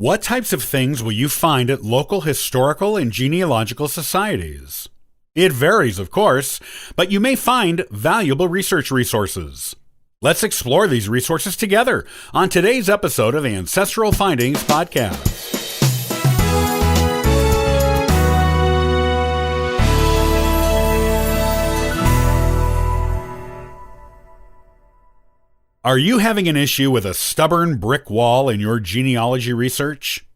What types of things will you find at local historical and genealogical societies? It varies, of course, but you may find valuable research resources. Let's explore these resources together on today's episode of the Ancestral Findings Podcast. Are you having an issue with a stubborn brick wall in your genealogy research?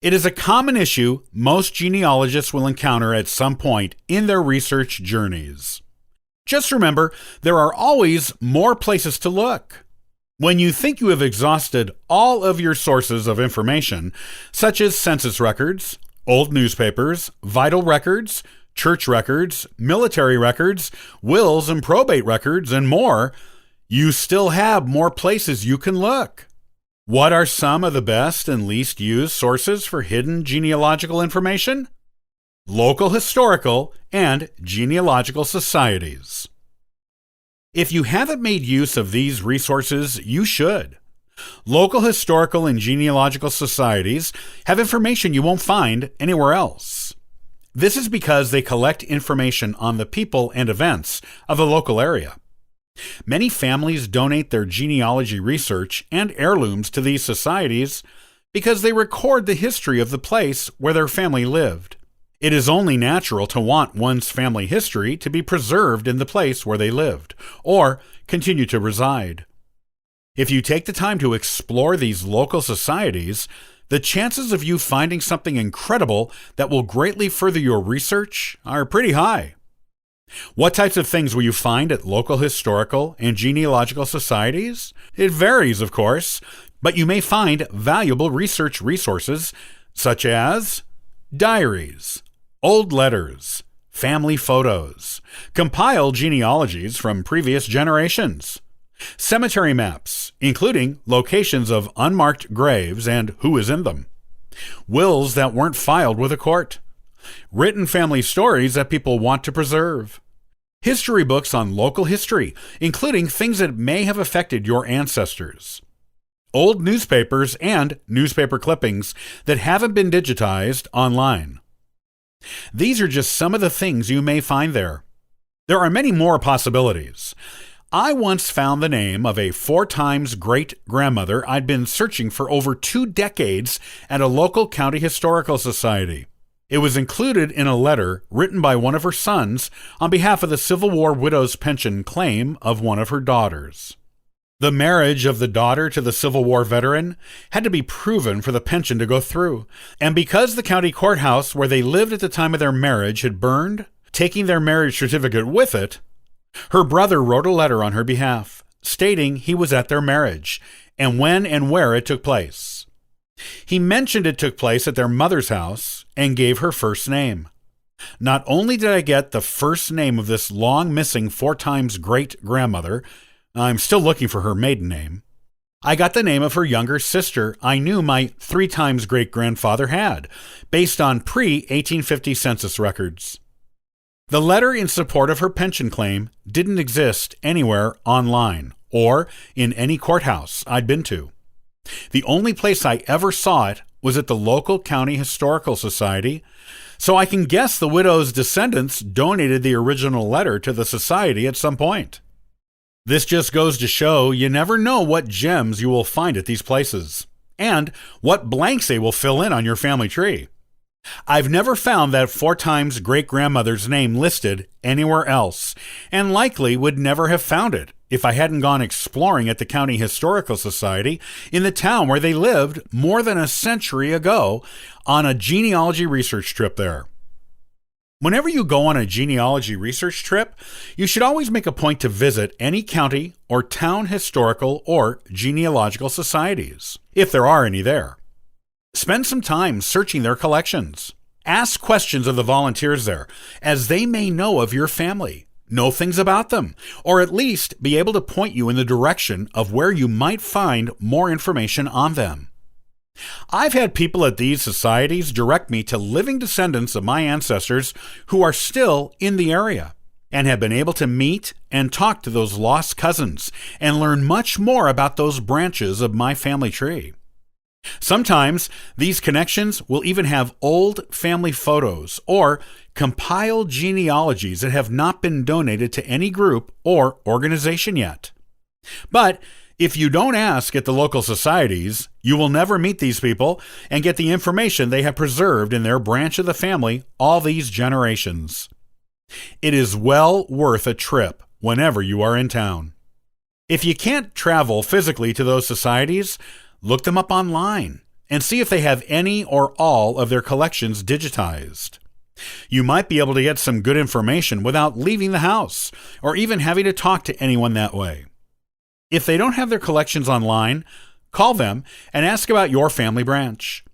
It is a common issue most genealogists will encounter at some point in their research journeys. Just remember, there are always more places to look. When you think you have exhausted all of your sources of information, such as census records, old newspapers, vital records, church records, military records, wills and probate records, and more, you still have more places you can look. What are some of the best and least used sources for hidden genealogical information? Local historical and genealogical societies. If you haven't made use of these resources, you should. Local historical and genealogical societies have information you won't find anywhere else. This is because they collect information on the people and events of the local area. Many families donate their genealogy research and heirlooms to these societies because they record the history of the place where their family lived. It is only natural to want one's family history to be preserved in the place where they lived, or continue to reside. If you take the time to explore these local societies, the chances of you finding something incredible that will greatly further your research are pretty high. What types of things will you find at local historical and genealogical societies? It varies, of course, but you may find valuable research resources such as diaries, old letters, family photos, compiled genealogies from previous generations, cemetery maps, including locations of unmarked graves and who is in them, wills that weren't filed with a court, written family stories that people want to preserve, history books on local history, including things that may have affected your ancestors, old newspapers and newspaper clippings that haven't been digitized online. These are just some of the things you may find there. There are many more possibilities. I once found the name of a 4 times great-grandmother I'd been searching for over 2 decades at a local county historical society. It was included in a letter written by one of her sons on behalf of the Civil War widow's pension claim of one of her daughters. The marriage of the daughter to the Civil War veteran had to be proven for the pension to go through, and because the county courthouse where they lived at the time of their marriage had burned, taking their marriage certificate with it, her brother wrote a letter on her behalf, stating he was at their marriage, and when and where it took place. He mentioned it took place at their mother's house and gave her first name. Not only did I get the first name of this long-missing 4 times great-grandmother, I'm still looking for her maiden name, I got the name of her younger sister I knew my 3 times great-grandfather had, based on pre-1850 census records. The letter in support of her pension claim didn't exist anywhere online or in any courthouse I'd been to. The only place I ever saw it was at the local county historical society, so I can guess the widow's descendants donated the original letter to the society at some point. This just goes to show you never know what gems you will find at these places, and what blanks they will fill in on your family tree. I've never found that 4 times great-grandmother's name listed anywhere else, and likely would never have found it if I hadn't gone exploring at the County Historical Society in the town where they lived more than a century ago on a genealogy research trip there. Whenever you go on a genealogy research trip, you should always make a point to visit any county or town historical or genealogical societies, if there are any there. Spend some time searching their collections. Ask questions of the volunteers there, as they may know of your family, know things about them, or at least be able to point you in the direction of where you might find more information on them. I've had people at these societies direct me to living descendants of my ancestors who are still in the area and have been able to meet and talk to those lost cousins and learn much more about those branches of my family tree. Sometimes these connections will even have old family photos or compiled genealogies that have not been donated to any group or organization yet. But if you don't ask at the local societies, you will never meet these people and get the information they have preserved in their branch of the family all these generations. It is well worth a trip whenever you are in town. If you can't travel physically to those societies, look them up online and see if they have any or all of their collections digitized. You might be able to get some good information without leaving the house or even having to talk to anyone that way. If they don't have their collections online, call them and ask about your family branch.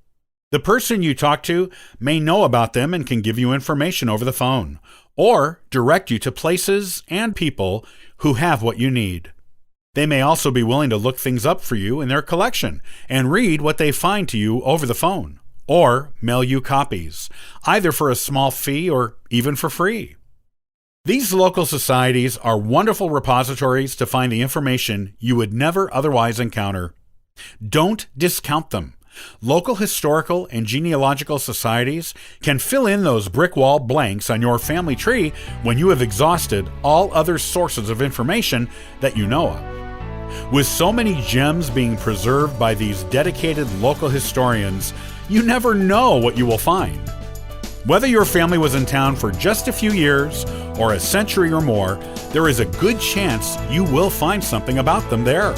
The person you talk to may know about them and can give you information over the phone or direct you to places and people who have what you need. They may also be willing to look things up for you in their collection and read what they find to you over the phone, or mail you copies, either for a small fee or even for free. These local societies are wonderful repositories to find the information you would never otherwise encounter. Don't discount them. Local historical and genealogical societies can fill in those brick wall blanks on your family tree when you have exhausted all other sources of information that you know of. With so many gems being preserved by these dedicated local historians, you never know what you will find. Whether your family was in town for just a few years or a century or more, there is a good chance you will find something about them there.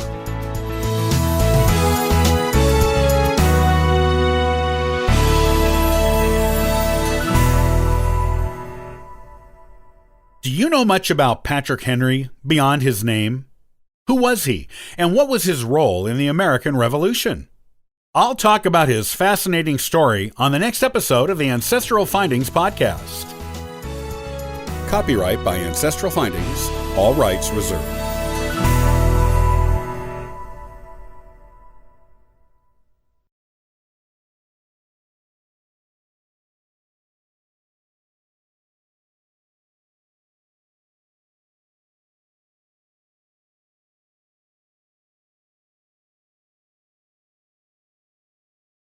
Do you know much about Patrick Henry beyond his name? Who was he, and what was his role in the American Revolution? I'll talk about his fascinating story on the next episode of the Ancestral Findings Podcast. Copyright by Ancestral Findings, all rights reserved.